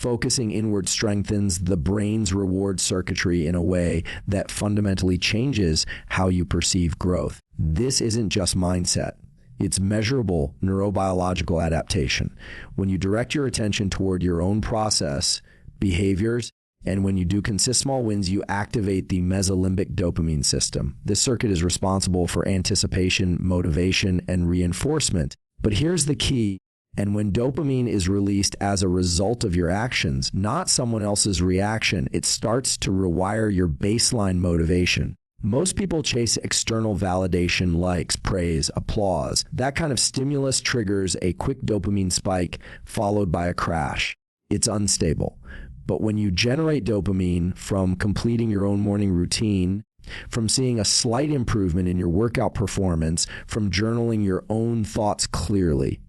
Focusing inward strengthens the brain's reward circuitry in a way that fundamentally changes how you perceive growth. This isn't just mindset. It's measurable neurobiological adaptation. When you direct your attention toward your own process, behaviors, and when you do consist small wins, you activate the mesolimbic dopamine system. This circuit is responsible for anticipation, motivation, and reinforcement. But here's the key. And when dopamine is released as a result of your actions, not someone else's reaction, it starts to rewire your baseline motivation. Most people chase external validation, likes, praise, applause. That kind of stimulus triggers a quick dopamine spike followed by a crash. It's unstable. But when you generate dopamine from completing your own morning routine, from seeing a slight improvement in your workout performance, from journaling your own thoughts clearly,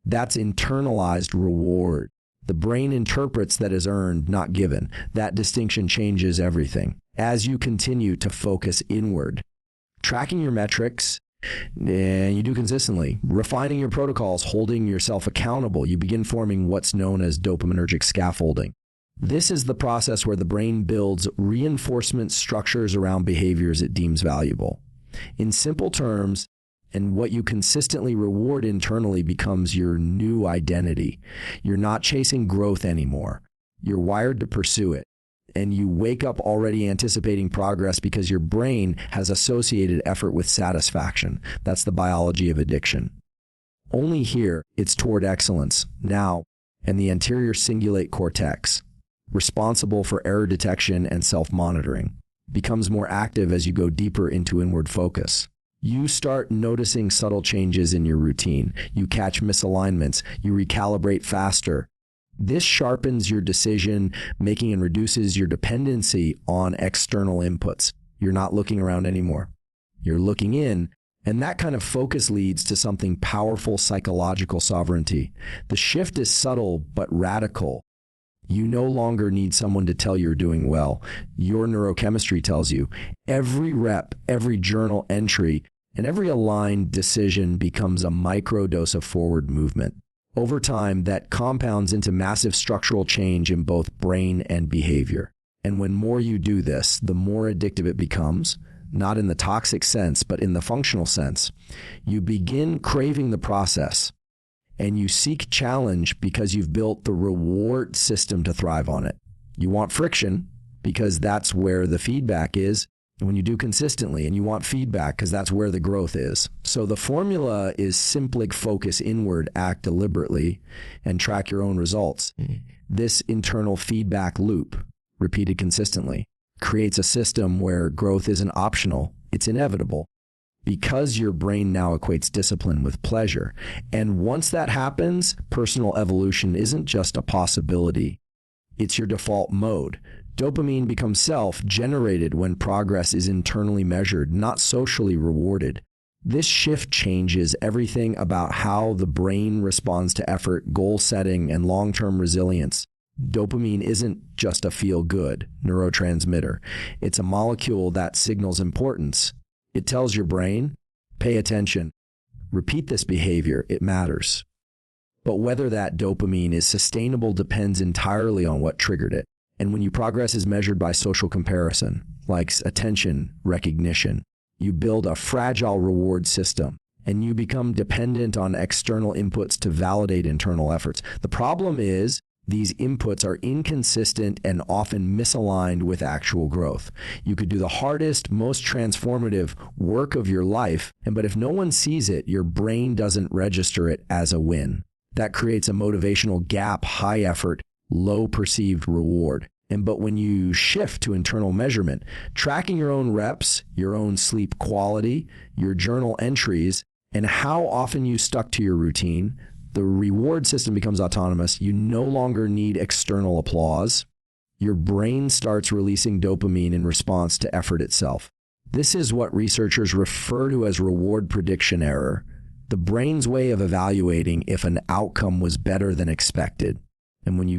that's internalized reward. The brain interprets that as earned, not given. That distinction changes everything. As you continue to focus inward, tracking your metrics, and you do consistently, refining your protocols, holding yourself accountable, you begin forming what's known as dopaminergic scaffolding. This is the process where the brain builds reinforcement structures around behaviors it deems valuable. In simple terms, and what you consistently reward internally becomes your new identity. You're not chasing growth anymore. You're wired to pursue it. And you wake up already anticipating progress because your brain has associated effort with satisfaction. That's the biology of addiction. Only here, it's toward excellence, now, and the anterior cingulate cortex, responsible for error detection and self-monitoring, becomes more active as you go deeper into inward focus. You start noticing subtle changes in your routine. You catch misalignments. You recalibrate faster. This sharpens your decision making and reduces your dependency on external inputs. You're not looking around anymore. You're looking in, and that kind of focus leads to something powerful: psychological sovereignty. The shift is subtle but radical. You no longer need someone to tell you're doing well. Your neurochemistry tells you. Every rep, every journal entry, and every aligned decision becomes a microdose of forward movement. Over time, that compounds into massive structural change in both brain and behavior. And when more you do this, the more addictive it becomes, not in the toxic sense, but in the functional sense. You begin craving the process, and you seek challenge because you've built the reward system to thrive on it. You want friction because that's where the feedback is when you do consistently, and you want feedback because that's where the growth is. So the formula is simply focus inward, act deliberately, and track your own results. This internal feedback loop, repeated consistently, creates a system where growth isn't optional, it's inevitable, because your brain now equates discipline with pleasure. And once that happens, personal evolution isn't just a possibility, it's your default mode. Dopamine becomes self-generated when progress is internally measured, not socially rewarded. This shift changes everything about how the brain responds to effort, goal setting, and long-term resilience. Dopamine isn't just a feel-good neurotransmitter. It's a molecule that signals importance. It tells your brain, pay attention, repeat this behavior, it matters. But whether that dopamine is sustainable depends entirely on what triggered it. And when your progress is measured by social comparison, like attention, recognition, you build a fragile reward system, and you become dependent on external inputs to validate internal efforts. The problem is these inputs are inconsistent and often misaligned with actual growth. You could do the hardest, most transformative work of your life, but if no one sees it, your brain doesn't register it as a win. That creates a motivational gap: high effort, low perceived reward. But when you shift to internal measurement, tracking your own reps, your own sleep quality, your journal entries, and how often you stuck to your routine, the reward system becomes autonomous. You no longer need external applause. Your brain starts releasing dopamine in response to effort itself. This is what researchers refer to as reward prediction error, the brain's way of evaluating if an outcome was better than expected. And when you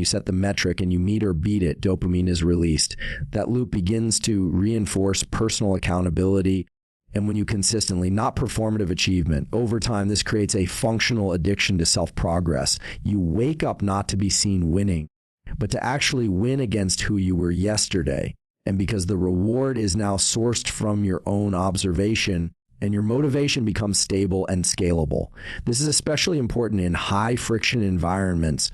set the metric and you meet or beat it, dopamine is released. That loop begins to reinforce personal accountability, And when you consistently, not performative achievement, over time, this creates a functional addiction to self-progress. You wake up not to be seen winning, but to actually win against who you were yesterday. And because the reward is now sourced from your own observation, and your motivation becomes stable and scalable. This is especially important in high-friction environments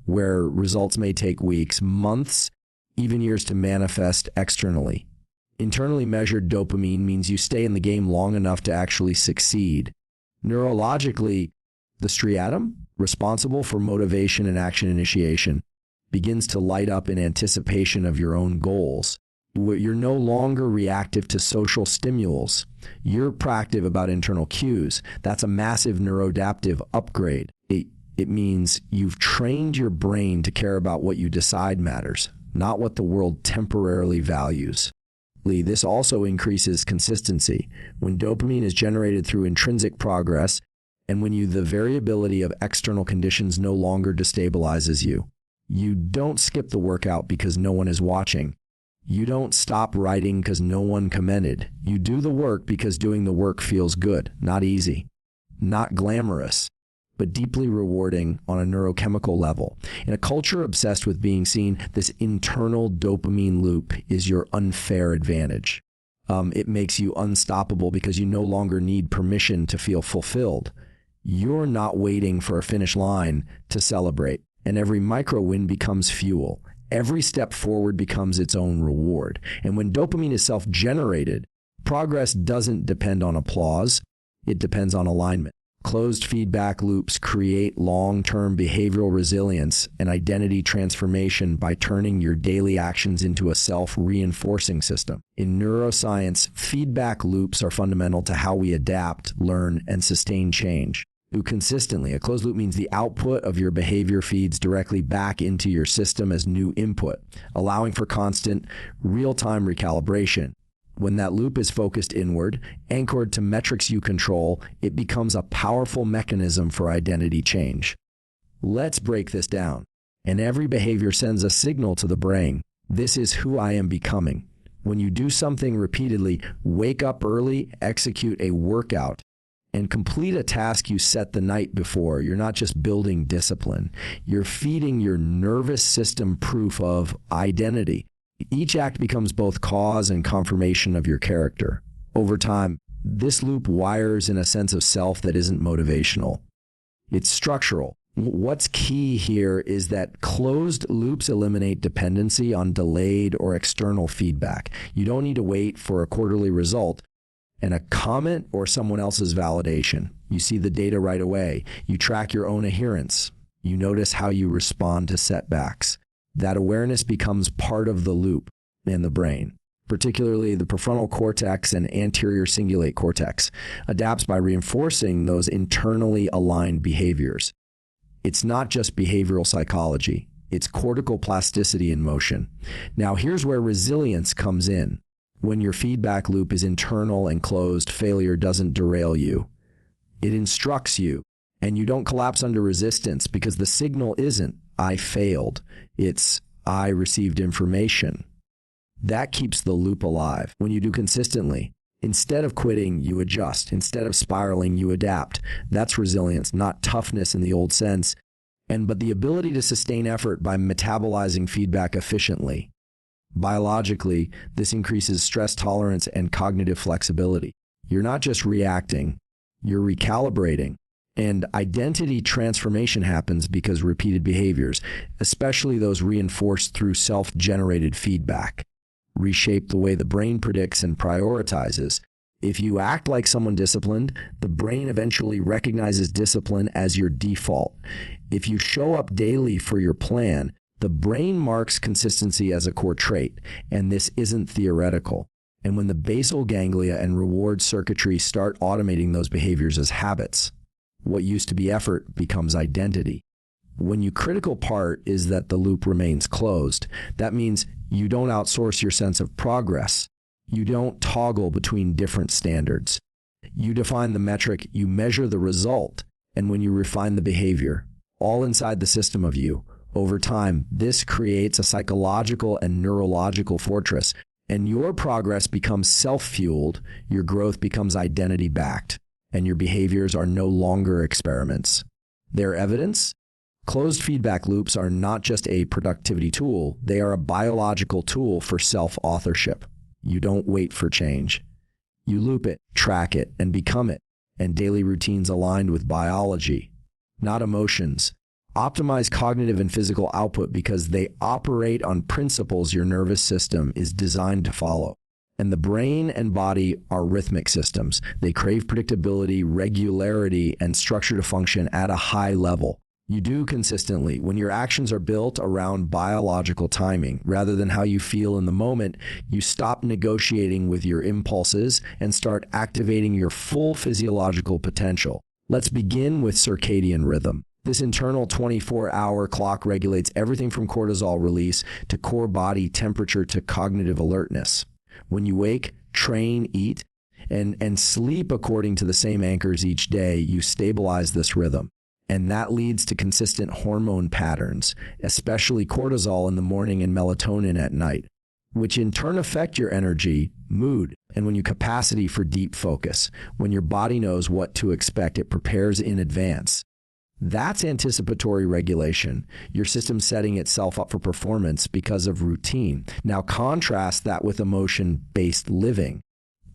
where results may take weeks, months, even years to manifest externally. Internally measured dopamine means you stay in the game long enough to actually succeed. Neurologically, the striatum, responsible for motivation and action initiation, begins to light up in anticipation of your own goals. You're no longer reactive to social stimulus. You're proactive about internal cues. That's a massive neuroadaptive upgrade. It means you've trained your brain to care about what you decide matters, not what the world temporarily values. This also increases consistency. When dopamine is generated through intrinsic progress, and when the variability of external conditions no longer destabilizes you, you don't skip the workout because no one is watching. You don't stop writing because no one commented. You do the work because doing the work feels good, not easy, not glamorous, but deeply rewarding on a neurochemical level. In a culture obsessed with being seen, this internal dopamine loop is your unfair advantage. It makes you unstoppable because you no longer need permission to feel fulfilled. You're not waiting for a finish line to celebrate, and every micro win becomes fuel. Every step forward becomes its own reward. And when dopamine is self-generated, progress doesn't depend on applause. It depends on alignment. Closed feedback loops create long-term behavioral resilience and identity transformation by turning your daily actions into a self-reinforcing system. In neuroscience, feedback loops are fundamental to how we adapt, learn, and sustain change. Consistently. A closed loop means the output of your behavior feeds directly back into your system as new input, allowing for constant, real-time recalibration. When that loop is focused inward, anchored to metrics you control, it becomes a powerful mechanism for identity change. Let's break this down. And every behavior sends a signal to the brain. This is who I am becoming. When you do something repeatedly, wake up early, execute a workout, and complete a task you set the night before, you're not just building discipline. You're feeding your nervous system proof of identity. Each act becomes both cause and confirmation of your character. Over time, this loop wires in a sense of self that isn't motivational. It's structural. What's key here is that closed loops eliminate dependency on delayed or external feedback. You don't need to wait for a quarterly result and a comment or someone else's validation. You see the data right away. You track your own adherence. You notice how you respond to setbacks. That awareness becomes part of the loop in the brain. Particularly the prefrontal cortex and anterior cingulate cortex adapts by reinforcing those internally aligned behaviors. It's not just behavioral psychology. It's cortical plasticity in motion. Now here's where resilience comes in. When your feedback loop is internal and closed, failure doesn't derail you. It instructs you, and you don't collapse under resistance because the signal isn't, I failed. It's, I received information. That keeps the loop alive. When you do consistently, instead of quitting, you adjust. Instead of spiraling, you adapt. That's resilience, not toughness in the old sense, but the ability to sustain effort by metabolizing feedback efficiently. Biologically, this increases stress tolerance and cognitive flexibility. You're not just reacting, you're recalibrating. And identity transformation happens because repeated behaviors, especially those reinforced through self-generated feedback, reshape the way the brain predicts and prioritizes. If you act like someone disciplined, the brain eventually recognizes discipline as your default. If you show up daily for your plan, the brain marks consistency as a core trait, and this isn't theoretical. And when the basal ganglia and reward circuitry start automating those behaviors as habits, what used to be effort becomes identity. When you critical part is that the loop remains closed. That means you don't outsource your sense of progress. You don't toggle between different standards. You define the metric, you measure the result, and when you refine the behavior, all inside the system of you, over time, this creates a psychological and neurological fortress. And your progress becomes self-fueled, your growth becomes identity-backed, and your behaviors are no longer experiments. Their evidence? Closed feedback loops are not just a productivity tool, they are a biological tool for self-authorship. You don't wait for change. You loop it, track it, and become it. And daily routines aligned with biology, not emotions, optimize cognitive and physical output because they operate on principles your nervous system is designed to follow. And the brain and body are rhythmic systems. They crave predictability, regularity, and structure to function at a high level. You do consistently when your actions are built around biological timing rather than how you feel in the moment. You stop negotiating with your impulses and start activating your full physiological potential. Let's begin with circadian rhythm. This internal 24-hour clock regulates everything from cortisol release to core body temperature to cognitive alertness. When you wake, train, eat, and sleep according to the same anchors each day, you stabilize this rhythm. And that leads to consistent hormone patterns, especially cortisol in the morning and melatonin at night, which in turn affect your energy, mood, and when you capacity for deep focus. When your body knows what to expect, it prepares in advance. That's anticipatory regulation, your system setting itself up for performance because of routine. Now contrast that with emotion-based living.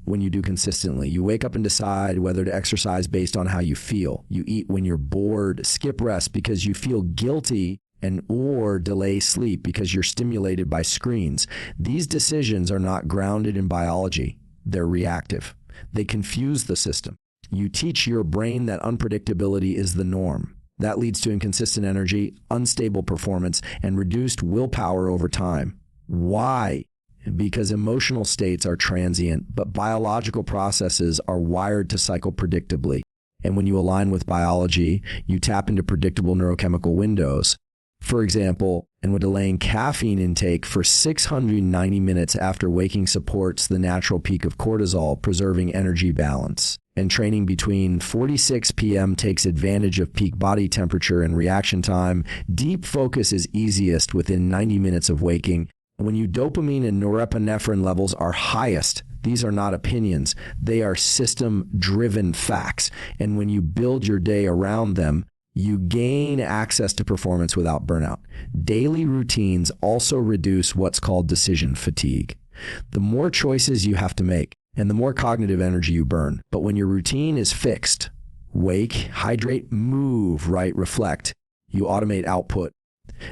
When you do consistently, you wake up and decide whether to exercise based on how you feel. You eat when you're bored, skip rest because you feel guilty, or delay sleep because you're stimulated by screens. These decisions are not grounded in biology. They're reactive. They confuse the system. You teach your brain that unpredictability is the norm. That leads to inconsistent energy, unstable performance, and reduced willpower over time. Why? Because emotional states are transient, but biological processes are wired to cycle predictably. And when you align with biology, you tap into predictable neurochemical windows. For example, and when delaying caffeine intake for 690 minutes after waking supports the natural peak of cortisol, preserving energy balance. And training between 4:00 p.m. takes advantage of peak body temperature and reaction time. Deep focus is easiest within 90 minutes of waking. When your dopamine and norepinephrine levels are highest, these are not opinions. They are system-driven facts. And when you build your day around them, you gain access to performance without burnout. Daily routines also reduce what's called decision fatigue. The more choices you have to make, and the more cognitive energy you burn. But when your routine is fixed, wake, hydrate, move, write, reflect, you automate output.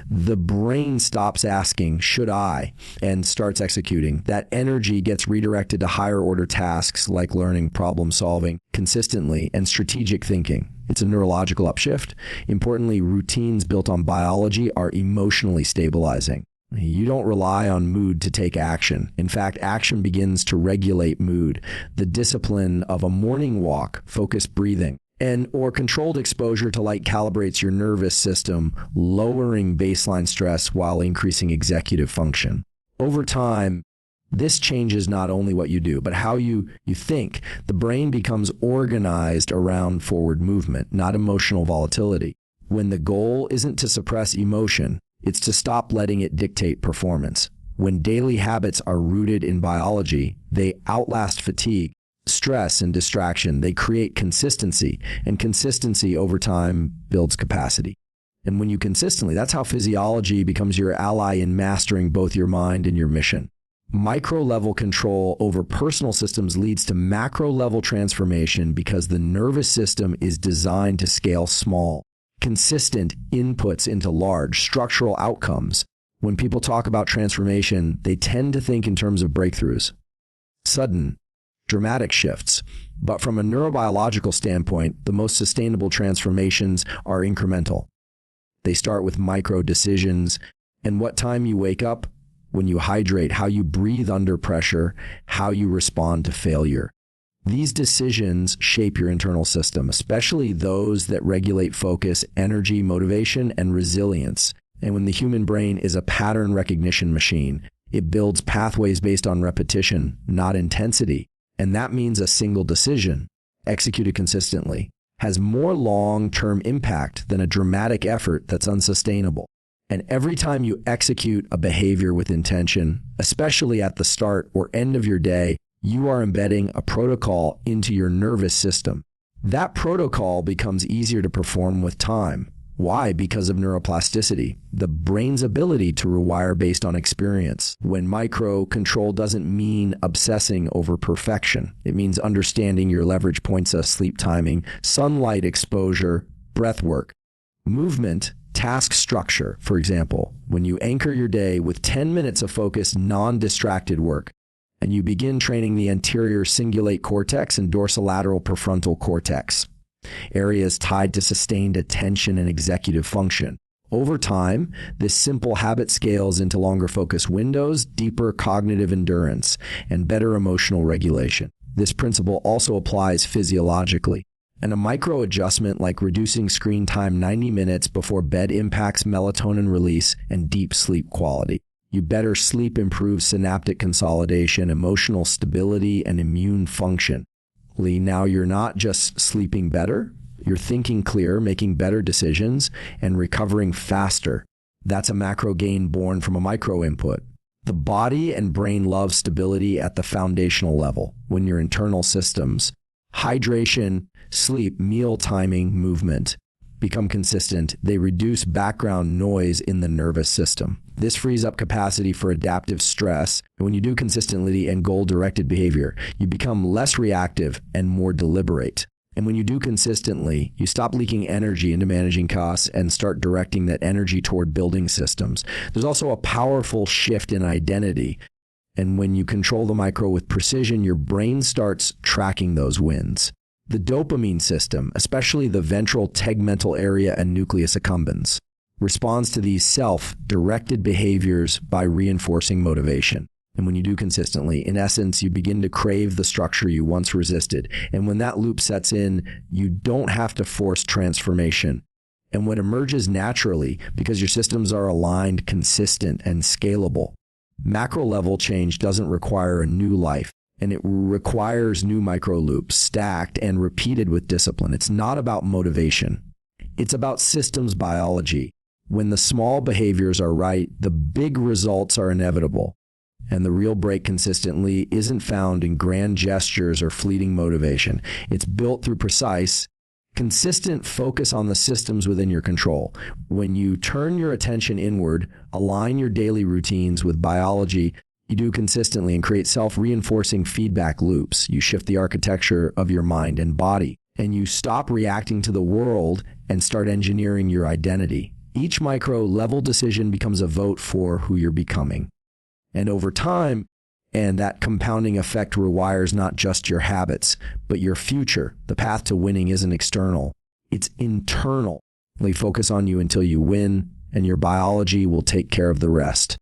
The brain stops asking, should I, and starts executing. That energy gets redirected to higher order tasks like learning, problem solving, consistently, and strategic thinking. It's a neurological upshift. Importantly, routines built on biology are emotionally stabilizing. You don't rely on mood to take action. In fact, action begins to regulate mood. The discipline of a morning walk, focused breathing, or controlled exposure to light calibrates your nervous system, lowering baseline stress while increasing executive function. Over time, this changes not only what you do, but how you think. The brain becomes organized around forward movement, not emotional volatility. When the goal isn't to suppress emotion, it's to stop letting it dictate performance. When daily habits are rooted in biology, they outlast fatigue, stress, and distraction. They create consistency, and consistency over time builds capacity. And when you consistently, that's how physiology becomes your ally in mastering both your mind and your mission. Micro-level control over personal systems leads to macro-level transformation because the nervous system is designed to scale small, consistent inputs into large structural outcomes. When people talk about transformation, they tend to think in terms of breakthroughs, sudden, dramatic shifts. But from a neurobiological standpoint, the most sustainable transformations are incremental. They start with micro decisions and what time you wake up, when you hydrate, how you breathe under pressure, how you respond to failure. These decisions shape your internal system, especially those that regulate focus, energy, motivation, and resilience. And when the human brain is a pattern recognition machine, it builds pathways based on repetition, not intensity. And that means a single decision, executed consistently, has more long-term impact than a dramatic effort that's unsustainable. And every time you execute a behavior with intention, especially at the start or end of your day, you are embedding a protocol into your nervous system. That protocol becomes easier to perform with time. Why? Because of neuroplasticity, the brain's ability to rewire based on experience. When micro-control doesn't mean obsessing over perfection. It means understanding your leverage points of sleep timing, sunlight exposure, breath work, movement, task structure. For example, when you anchor your day with 10 minutes of focused, non-distracted work, and you begin training the anterior cingulate cortex and dorsolateral prefrontal cortex, areas tied to sustained attention and executive function. Over time, this simple habit scales into longer focus windows, deeper cognitive endurance, and better emotional regulation. This principle also applies physiologically. And a micro adjustment like reducing screen time 90 minutes before bed impacts melatonin release and deep sleep quality. You better sleep improves synaptic consolidation, emotional stability, and immune function. Now you're not just sleeping better, you're thinking clear, making better decisions, and recovering faster. That's a macro gain born from a micro input. The body and brain love stability at the foundational level. When your internal systems, hydration, sleep, meal timing, movement, become consistent, they reduce background noise in the nervous system. This frees up capacity for adaptive stress. And when you do consistently and goal-directed behavior, you become less reactive and more deliberate. And when you do consistently, you stop leaking energy into managing costs and start directing that energy toward building systems. There's also a powerful shift in identity. And when you control the micro with precision, your brain starts tracking those wins. The dopamine system, especially the ventral tegmental area and nucleus accumbens, responds to these self-directed behaviors by reinforcing motivation. And when you do consistently, in essence, you begin to crave the structure you once resisted. And when that loop sets in, you don't have to force transformation. And what emerges naturally, because your systems are aligned, consistent, and scalable, macro-level change doesn't require a new life. And it requires new micro loops, stacked and repeated with discipline. It's not about motivation. It's about systems biology. When the small behaviors are right, the big results are inevitable. And the real break consistently isn't found in grand gestures or fleeting motivation. It's built through precise, consistent focus on the systems within your control. When you turn your attention inward, align your daily routines with biology, you do consistently and create self-reinforcing feedback loops. You shift the architecture of your mind and body, and you stop reacting to the world and start engineering your identity. Each micro-level decision becomes a vote for who you're becoming. And over time, and that compounding effect rewires not just your habits, but your future. The path to winning isn't external, it's internal. Focus on you until you win, and your biology will take care of the rest.